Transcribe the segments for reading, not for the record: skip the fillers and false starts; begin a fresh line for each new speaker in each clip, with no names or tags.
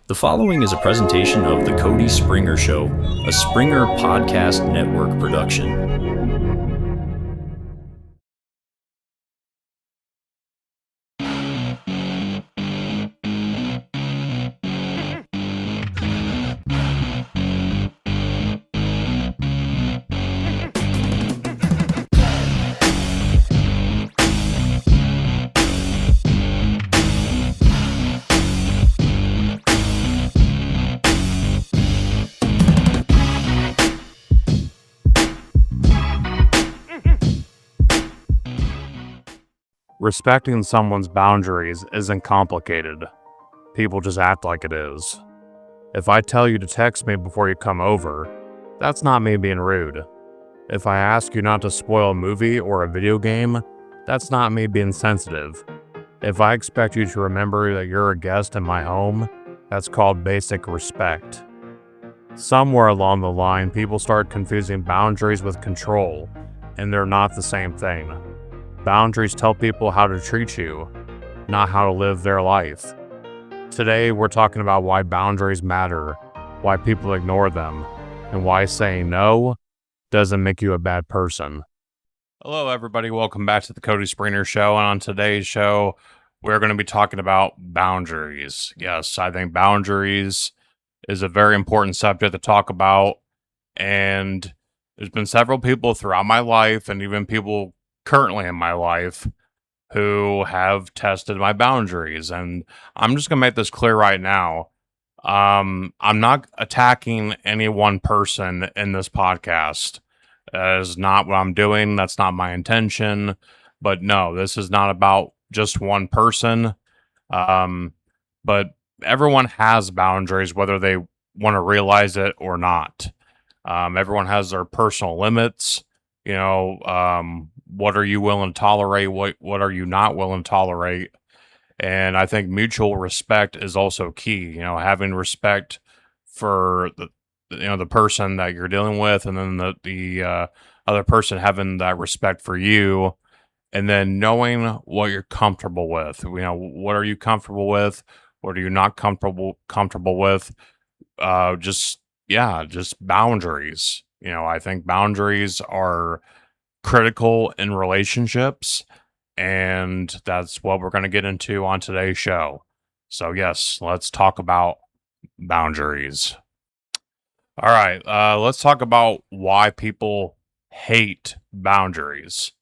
The following is a presentation of The Cody Springer Show, a Springer Podcast Network production.
Respecting someone's boundaries isn't complicated. People just act like it is. If I tell you to text me before you come over, that's not me being rude. If I ask you not to spoil a movie or a video game, that's not me being sensitive. If I expect you to remember that you're a guest in my home, that's called basic respect. Somewhere along the line, people start confusing boundaries with control, and they're not the same thing. Boundaries tell people how to treat you, not how to live their life. Today, we're talking about why boundaries matter, why people ignore them, and why saying no doesn't make you a bad person. Hello, everybody. Welcome back to the Cody Springer Show. And on today's show, we're going to be talking about boundaries. Yes, I think boundaries is a very important subject to talk about. And there's been several people throughout my life, and even people currently in my life, who have tested my boundaries. And I'm just going to make this clear right now. I'm not attacking any one person in this podcast. That is not what I'm doing. That's not my intention. But no, this is not about just one person. But everyone has boundaries, whether they want to realize it or not. Everyone has their personal limits. What are you willing to tolerate? What are you not willing to tolerate? And I think mutual respect is also key. Having respect for the person that you're dealing with, and then the other person having that respect for you, and then knowing what you're comfortable with. What are you comfortable with? What are you not comfortable with? Just boundaries. I think boundaries are critical in relationships, and that's what we're going to get into on today's show. So yes, let's talk about boundaries. All right, let's talk about why people hate boundaries.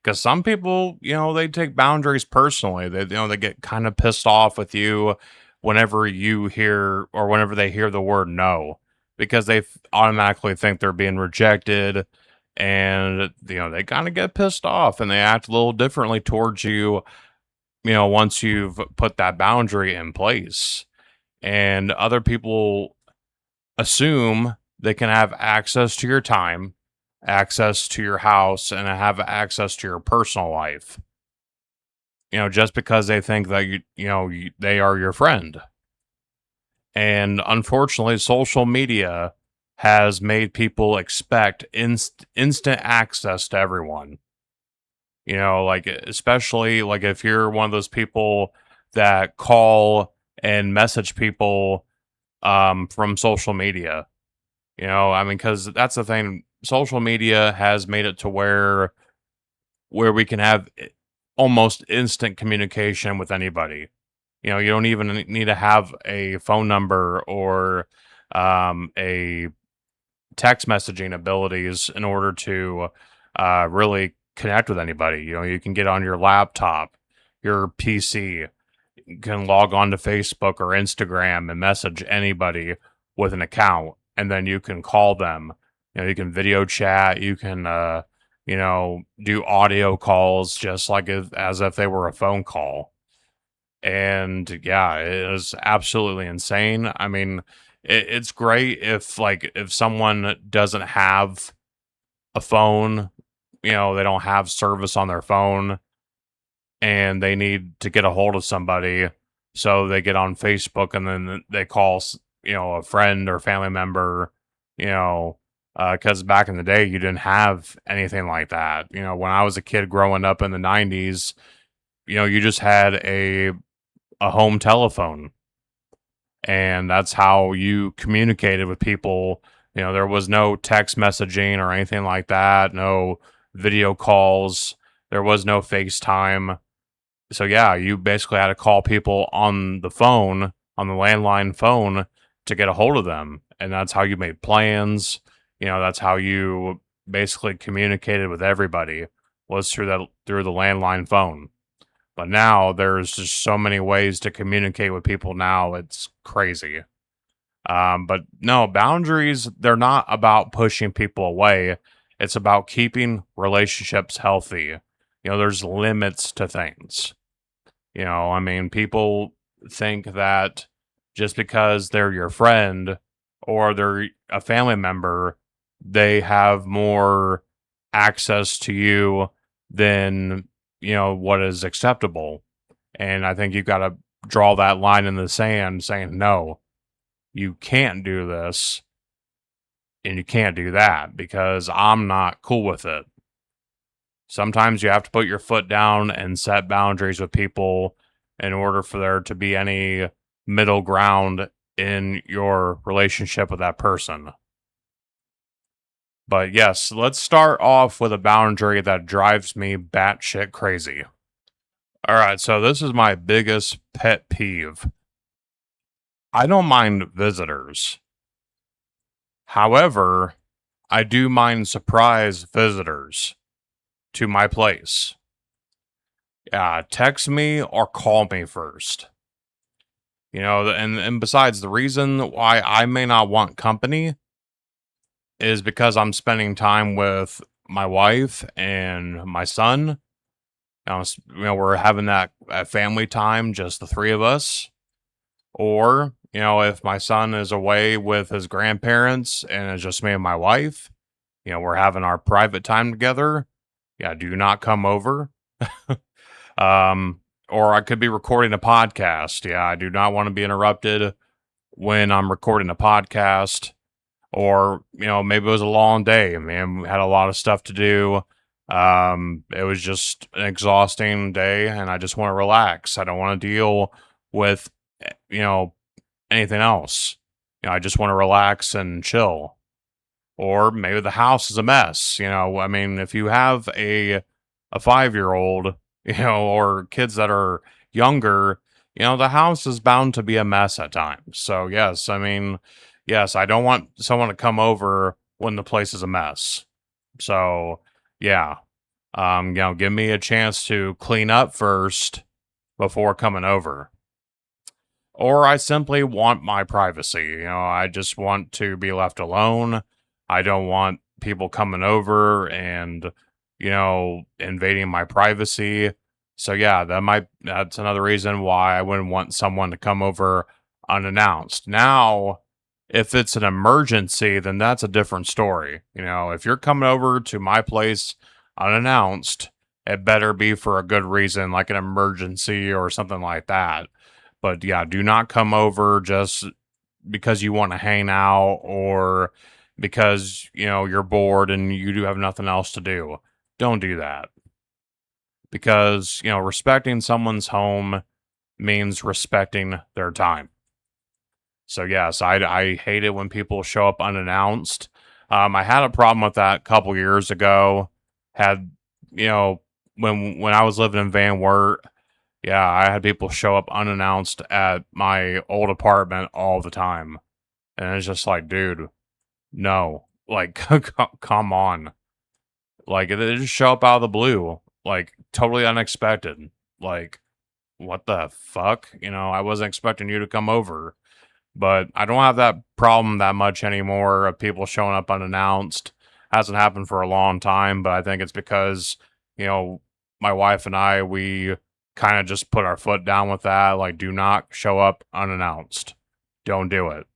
Because some people, they take boundaries personally. They get kind of pissed off with you whenever you hear, or whenever they hear the word no, because they automatically think they're being rejected. And, they kind of get pissed off, and they act a little differently towards you, once you've put that boundary in place. And other people assume they can have access to your time, access to your house, and have access to your personal life, just because they think that they are your friend. And unfortunately, social media has made people expect instant access to everyone. Especially if you're one of those people that call and message people from social media. Because that's the thing. Social media has made it to where we can have almost instant communication with anybody. You don't even need to have a phone number or a text messaging abilities in order to really connect with anybody. You can get on your laptop, your PC, you can log on to Facebook or Instagram and message anybody with an account, and then you can call them. You can video chat, you can do audio calls just like as if they were a phone call. And yeah, it is absolutely insane. I mean, it's great if someone doesn't have a phone, they don't have service on their phone, and they need to get a hold of somebody, so they get on Facebook and then they call a friend or family member, because back in the day you didn't have anything like that. When I was a kid growing up in the 90s, you just had a home telephone. and that's how you communicated with people. There was no text messaging or anything like that, no video calls, there was no FaceTime. So yeah, you basically had to call people on the phone, on the landline phone, to get a hold of them. And that's how you made plans. That's how you basically communicated with everybody, was through the landline phone. But now there's just so many ways to communicate with people now. It's crazy. But no, boundaries, they're not about pushing people away. It's about keeping relationships healthy. There's limits to things. I mean, people think that just because they're your friend or they're a family member, they have more access to you than, what is acceptable. And I think you've got to draw that line in the sand saying, no, you can't do this and you can't do that because I'm not cool with it. Sometimes you have to put your foot down and set boundaries with people in order for there to be any middle ground in your relationship with that person. But yes, let's start off with a boundary that drives me batshit crazy. All right, so this is my biggest pet peeve. I don't mind visitors. However, I do mind surprise visitors to my place. Yeah, text me or call me first. And besides, the reason why I may not want company is because I'm spending time with my wife and my son. We're having that family time, just the three of us. Or, if my son is away with his grandparents and it's just me and my wife, we're having our private time together. Yeah, do not come over. Or I could be recording a podcast. Yeah, I do not want to be interrupted when I'm recording a podcast. Or, maybe it was a long day. I mean, we had a lot of stuff to do. It was just an exhausting day and I just want to relax. I don't want to deal with, anything else. I just want to relax and chill. Or maybe the house is a mess. I mean, if you have a 5-year-old, or kids that are younger, the house is bound to be a mess at times. So yes, I mean, yes, I don't want someone to come over when the place is a mess. So yeah, give me a chance to clean up first before coming over. Or I simply want my privacy. I just want to be left alone. I don't want people coming over and, invading my privacy. So yeah, that's another reason why I wouldn't want someone to come over unannounced. Now, if it's an emergency, then that's a different story. If you're coming over to my place unannounced, it better be for a good reason, like an emergency or something like that. But yeah, do not come over just because you want to hang out or because, you're bored and you do have nothing else to do. Don't do that. Because, respecting someone's home means respecting their time. So yes, I hate it when people show up unannounced. I had a problem with that a couple years ago. Had, when I was living in Van Wert, yeah, I had people show up unannounced at my old apartment all the time. And it's just like, dude, no. Like, come on. Like, they just show up out of the blue. Like, totally unexpected. Like, what the fuck? I wasn't expecting you to come over. But I don't have that problem that much anymore of people showing up unannounced. Hasn't happened for a long time, but I think it's because, my wife and I, we kind of just put our foot down with that. Like, do not show up unannounced. Don't do it.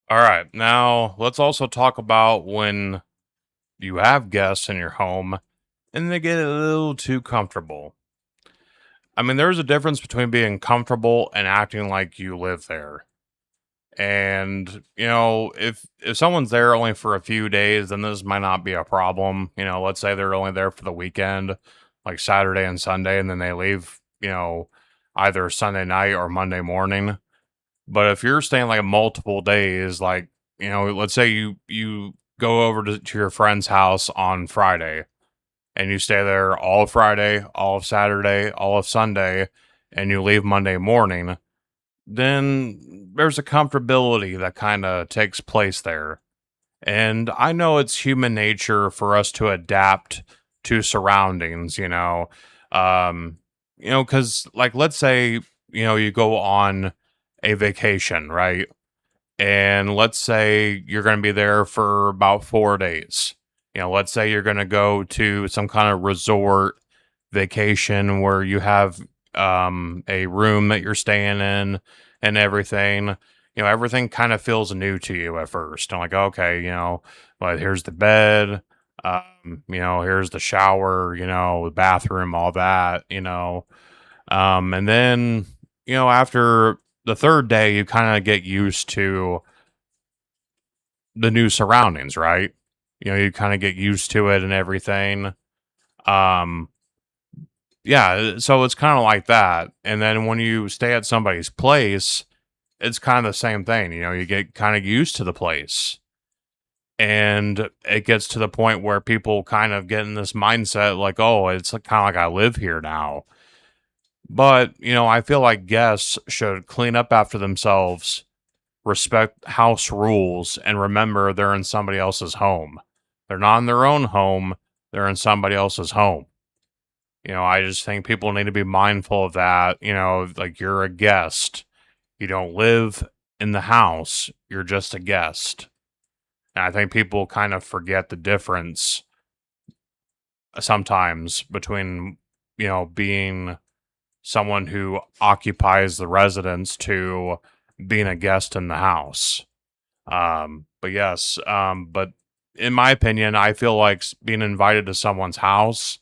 All right. Now, let's also talk about when you have guests in your home and they get a little too comfortable. I mean, there's a difference between being comfortable and acting like you live there. And, if someone's there only for a few days, then this might not be a problem. Let's say they're only there for the weekend, like Saturday and Sunday, and then they leave, either Sunday night or Monday morning. But if you're staying like multiple days, like, let's say you go over to your friend's house on Friday and you stay there all of Friday, all of Saturday, all of Sunday, and you leave Monday morning, then there's a comfortability that kind of takes place there. And I know it's human nature for us to adapt to surroundings, um, because like let's say, you go on a vacation, right? And let's say you're going to be there for about 4 days. Let's say you're going to go to some kind of resort vacation where you have a room that you're staying in and everything. Everything kind of feels new to you at first. I'm like, okay, well, here's the bed, here's the shower, the bathroom, all that, and then, after the third day, you kind of get used to the new surroundings, right? You kind of get used to it and everything. Um, yeah, so it's kind of like that. And then when you stay at somebody's place, it's kind of the same thing. You get kind of used to the place. And it gets to the point where people kind of get in this mindset like, oh, it's kind of like I live here now. But, I feel like guests should clean up after themselves, respect house rules, and remember they're in somebody else's home. They're not in their own home, they're in somebody else's home. I just think people need to be mindful of that. Like you're a guest, you don't live in the house, you're just a guest. And I think people kind of forget the difference sometimes between, being someone who occupies the residence to being a guest in the house. But yes, but in my opinion, I feel like being invited to someone's house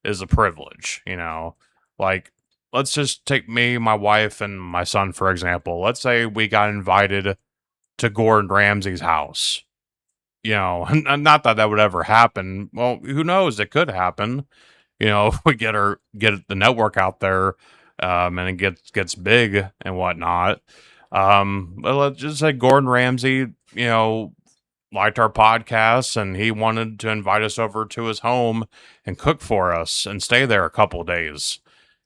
is a privilege, Like, let's just take me, my wife, and my son, for example. Let's say we got invited to Gordon Ramsay's house. And not that that would ever happen. Well, who knows? It could happen. If we get the network out there, and it gets big and whatnot. But let's just say Gordon Ramsay, liked our podcast and he wanted to invite us over to his home and cook for us and stay there a couple days.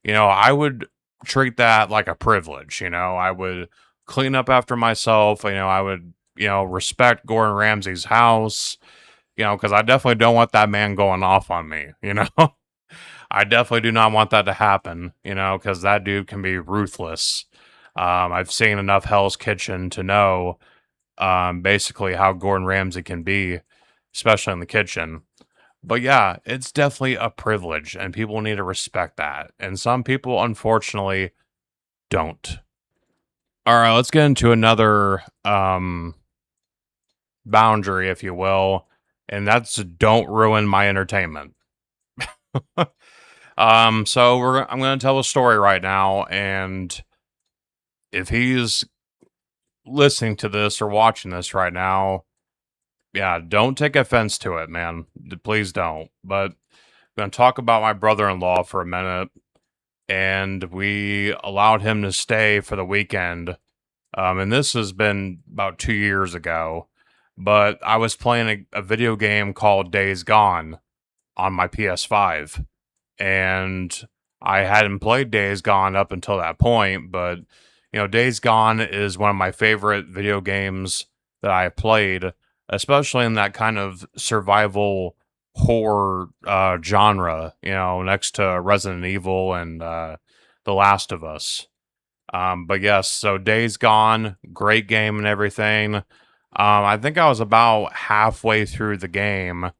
I would treat that like a privilege. I would clean up after myself. I would, respect Gordon Ramsay's house, because I definitely don't want that man going off on me. I definitely do not want that to happen, because that dude can be ruthless. I've seen enough Hell's Kitchen to know basically how Gordon Ramsay can be, especially in the kitchen. But yeah, it's definitely a privilege, and people need to respect that. And some people, unfortunately, don't. All right, let's get into another boundary, if you will, and that's don't ruin my entertainment. So I'm going to tell a story right now, and if he's listening to this or watching this right now, yeah, don't take offense to it, man. Please don't. But I'm going to talk about my brother-in-law for a minute, and we allowed him to stay for the weekend. And this has been about 2 years ago, but I was playing a video game called Days Gone on my PS5, and I hadn't played Days Gone up until that point, but Days Gone is one of my favorite video games that I played, especially in that kind of survival horror genre, next to Resident Evil and The Last of Us. But yes, so Days Gone, great game and everything. I think I was about halfway through the game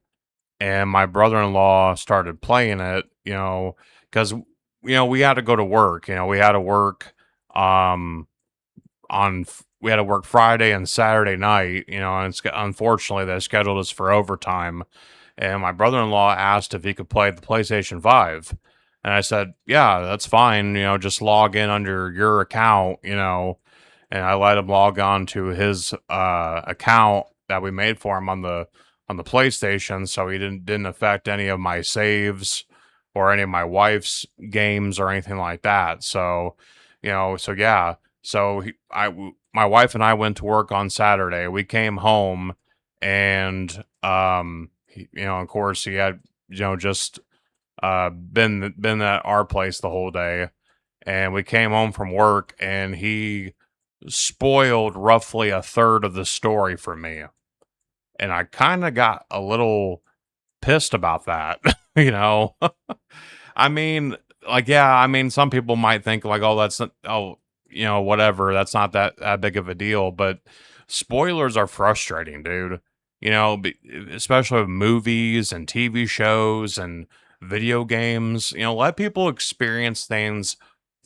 and my brother-in-law started playing it, because we had to go to work. We had to work um we had to work Friday and Saturday night, and unfortunately they scheduled us for overtime. And my brother-in-law asked if he could play the PlayStation 5. And I said, yeah, that's fine, just log in under your account, and I let him log on to his account that we made for him on the PlayStation, so he didn't affect any of my saves or any of my wife's games or anything like that. So, so yeah, so my wife and I went to work on Saturday. We came home, and of course, he had just been at our place the whole day, and we came home from work, and he spoiled roughly a third of the story for me, and I kind of got a little pissed about that. you know, I mean, like, yeah, I mean, some people might think like, oh, that's not, oh, whatever, that's not that big of a deal, but spoilers are frustrating, dude. Especially with movies and TV shows and video games. Let people experience things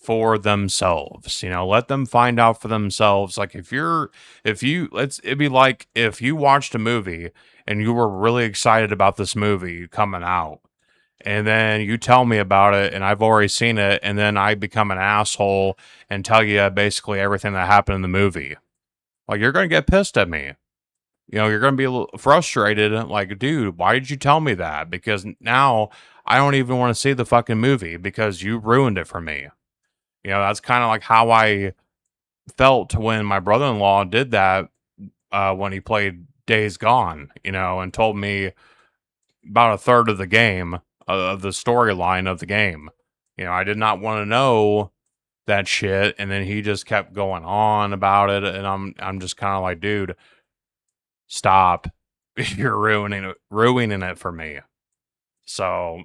for themselves. Let them find out for themselves. Like it'd be like if you watched a movie and you were really excited about this movie coming out, and then you tell me about it and I've already seen it, and then I become an asshole and tell you basically everything that happened in the movie. Like, you're going to get pissed at me. You're going to be a little frustrated. Like, dude, why did you tell me that? Because now I don't even want to see the fucking movie because you ruined it for me. That's kind of like how I felt when my brother-in-law did that when he played Days Gone, and told me about a third of the game, of the storyline of the game. I did not want to know that shit, and then he just kept going on about it, and I'm just kind of like, dude, stop. You're ruining it for me. So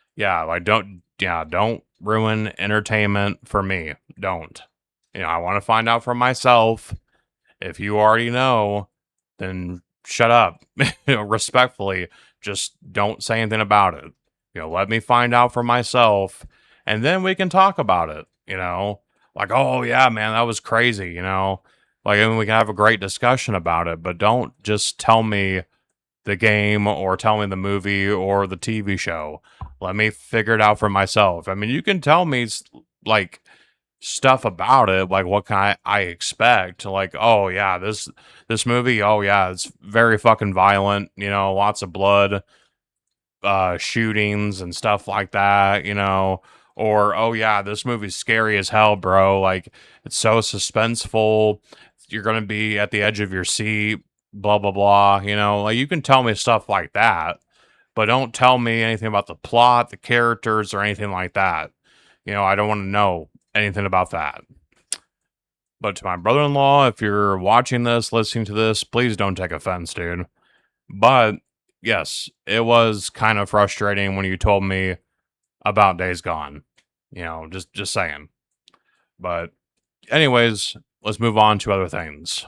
don't ruin entertainment for me. Don't. I want to find out for myself. If you already know, then shut up. Respectfully, just don't say anything about it. Let me find out for myself, and then we can talk about it. Like, oh yeah, man, that was crazy. Like, and we can have a great discussion about it, but don't just tell me the game or tell me the movie or the TV show. Let me figure it out for myself. I mean, you can tell me like stuff about it, like what can I expect. Like, oh yeah, this movie, oh yeah, it's very fucking violent, lots of blood, shootings and stuff like that, or oh yeah, this movie's scary as hell, bro. Like, it's so suspenseful, you're gonna be at the edge of your seat, blah blah blah. Like, you can tell me stuff like that, but don't tell me anything about the plot, the characters, or anything like that. I don't want to know anything about that. But to my brother-in-law, if you're watching this, listening to this, please don't take offense, dude. But yes, it was kind of frustrating when you told me about Days Gone. Just saying. But anyways, let's move on to other things.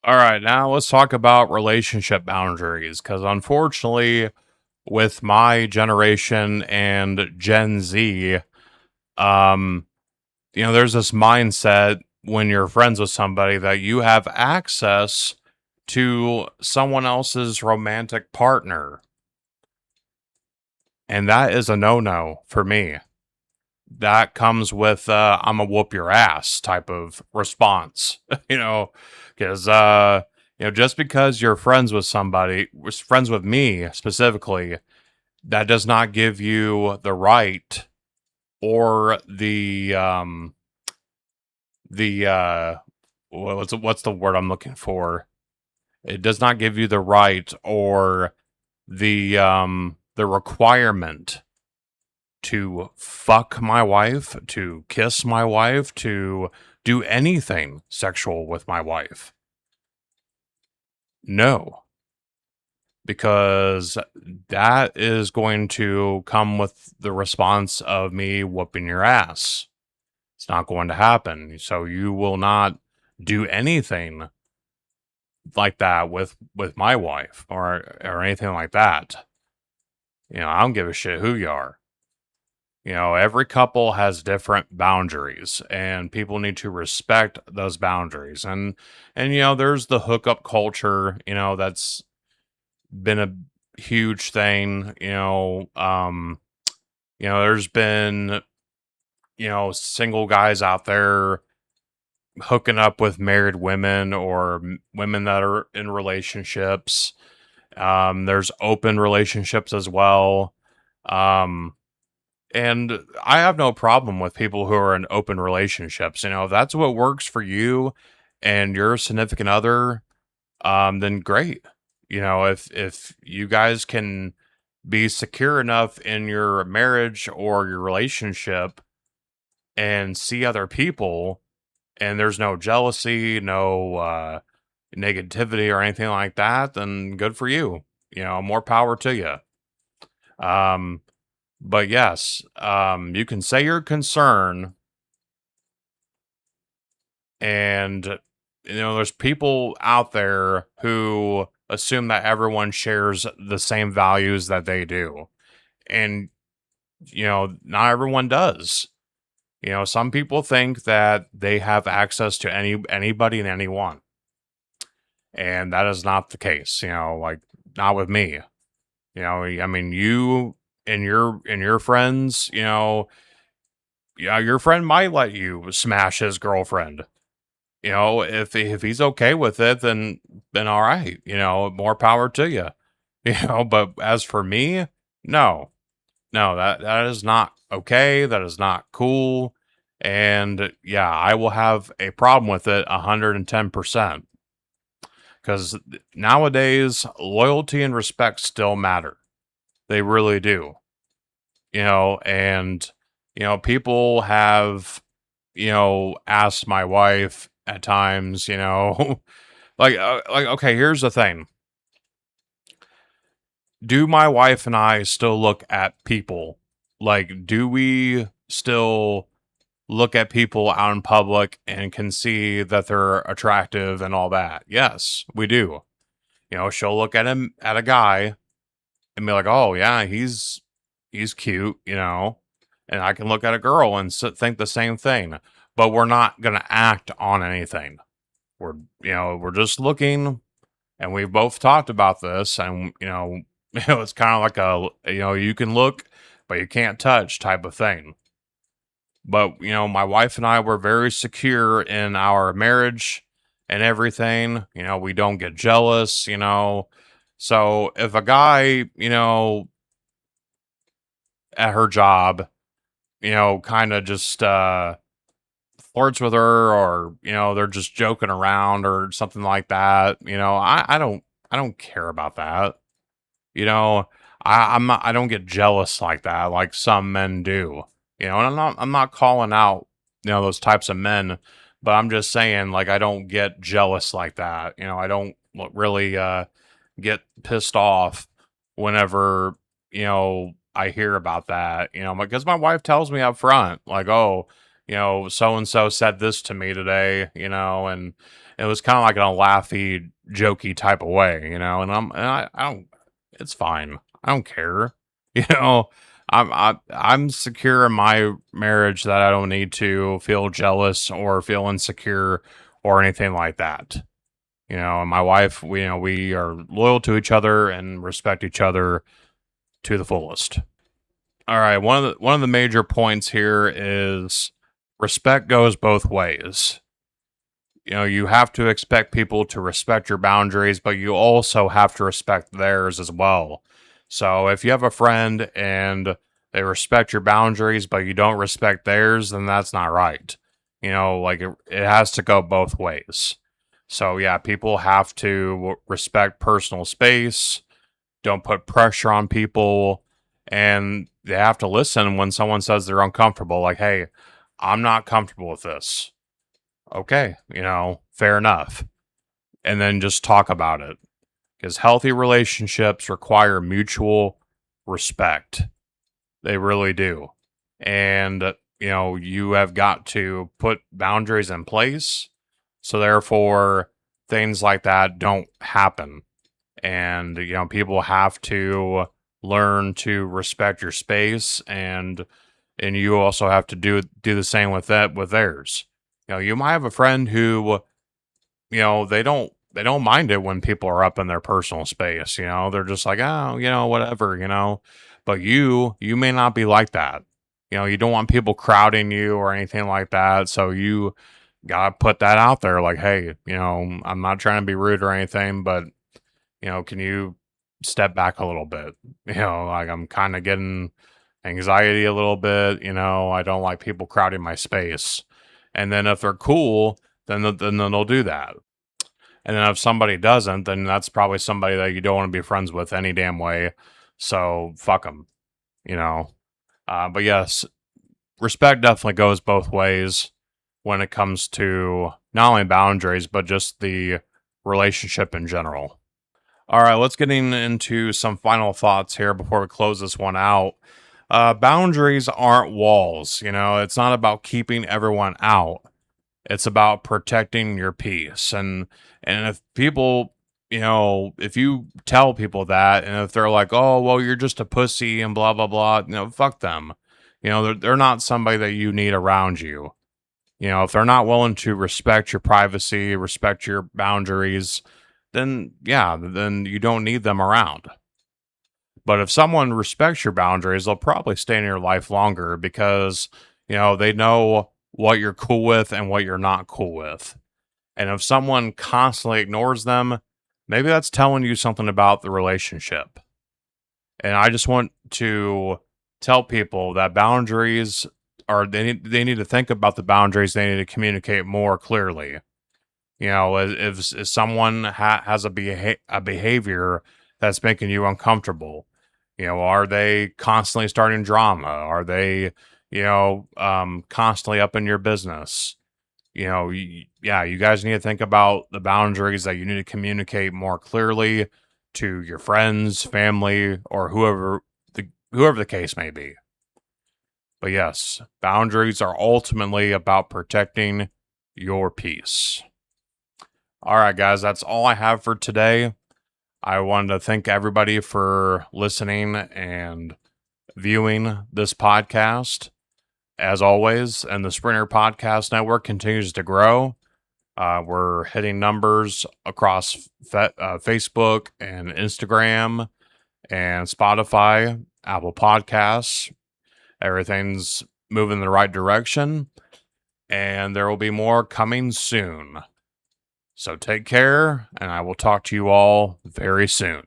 All right, now let's talk about relationship boundaries, because unfortunately, with my generation and Gen Z, there's this mindset when you're friends with somebody that you have access to someone else's romantic partner. And that is a no-no for me. That comes with I'm gonna whoop your ass type of response, because just because you're friends with somebody, friends with me specifically, that does not give you the right or the what's the word I'm looking for? It does not give you the right or the requirement to fuck my wife, to kiss my wife, to do anything sexual with my wife. No. Because that is going to come with the response of me whooping your ass. It's not going to happen. So you will not do anything like that with my wife or anything like that. I don't give a shit who you are. Every couple has different boundaries, and people need to respect those boundaries. And there's the hookup culture, that's been a huge thing. There's been, single guys out there hooking up with married women or women that are in relationships. There's open relationships as well. And I have no problem with people who are in open relationships. If that's what works for you and your significant other, then great. If you guys can be secure enough in your marriage or your relationship and see other people, and there's no jealousy, no negativity or anything like that, then good for you. More power to you. Um, but yes, you can say your concern, and there's people out there who assume that everyone shares the same values that they do, and not everyone does. Some people think that they have access to anybody and anyone, and that is not the case. Like, not with me. I mean, you and your friends, yeah, your friend might let you smash his girlfriend. If he's okay with it, then all right. More power to you. But as for me, no, no, that is not okay. That is not cool. And yeah, I will have a problem with it 110%. Because nowadays, loyalty and respect still matter. They really do. And people have asked my wife at times, like, okay, here's the thing. Do my wife and I still look at people? Like, do we still look at people out in public and can see that they're attractive and all that? Yes, we do. She'll look at him, at a guy, and be like, "Oh yeah, he's cute," and I can look at a girl and think the same thing. But we're not gonna act on anything. We're just looking, and we've both talked about this, and it's kind of like you can look, but you can't touch type of thing. But my wife and I were very secure in our marriage and everything. We don't get jealous. So if a guy, at her job, kind of just flirts with her, or they're just joking around or something like that, I don't care about that. You know, I don't get jealous like that, like some men do. And I'm not calling out, those types of men, but I'm just saying, like, I don't get jealous like that. I don't really get pissed off whenever, I hear about that, because my wife tells me up front, like, oh, so and so said this to me today, and it was kind of like in a laughy, jokey type of way, and I don't, it's fine. I don't care. You know, I'm secure in my marriage that I don't need to feel jealous or feel insecure or anything like that. And my wife, we are loyal to each other and respect each other to the fullest. All right, one of the major points here is respect goes both ways. You have to expect people to respect your boundaries, but you also have to respect theirs as well. So if you have a friend and they respect your boundaries, but you don't respect theirs, then that's not right. Like, it has to go both ways. So yeah, people have to respect personal space, don't put pressure on people, and they have to listen when someone says they're uncomfortable. Like, hey, I'm not comfortable with this. Okay, fair enough. And then just talk about it. Because healthy relationships require mutual respect. They really do. And, you have got to put boundaries in place. So therefore, things like that don't happen. And, people have to learn to respect your space, and you also have to do the same with that with theirs. You might have a friend who, they don't mind it when people are up in their personal space. They're just like, oh, whatever. But you may not be like that. You don't want people crowding you or anything like that. So you gotta put that out there, like, hey, I'm not trying to be rude or anything, but can you step back a little bit? Like, I'm kind of getting anxiety a little bit. I don't like people crowding my space. And then if they're cool, then they'll do that. And then if somebody doesn't, then that's probably somebody that you don't want to be friends with any damn way. So fuck them, you know. But yes, respect definitely goes both ways when it comes to not only boundaries, but just the relationship in general. All right, let's get into some final thoughts here before we close this one out. Boundaries aren't walls. It's not about keeping everyone out. It's about protecting your peace. And if people, if you tell people that, and if they're like, "Oh, well, you're just a pussy," and blah blah blah, fuck them. They're not somebody that you need around you. If they're not willing to respect your privacy, respect your boundaries, then yeah, then you don't need them around. But if someone respects your boundaries, they'll probably stay in your life longer because, they know what you're cool with and what you're not cool with. And if someone constantly ignores them, maybe that's telling you something about the relationship. And I just want to tell people that boundaries they need to think about the boundaries. They need to communicate more clearly. If someone has a behavior that's making you uncomfortable, are they constantly starting drama? Are they, constantly up in your business? Yeah, you guys need to think about the boundaries that you need to communicate more clearly to your friends, family, or whoever the case may be. But yes, boundaries are ultimately about protecting your peace. All right, guys, that's all I have for today. I wanted to thank everybody for listening and viewing this podcast. As always, and the Springer Podcast Network continues to grow. We're hitting numbers across Facebook and Instagram and Spotify, Apple Podcasts. Everything's moving in the right direction, and there will be more coming soon. So take care, and I will talk to you all very soon.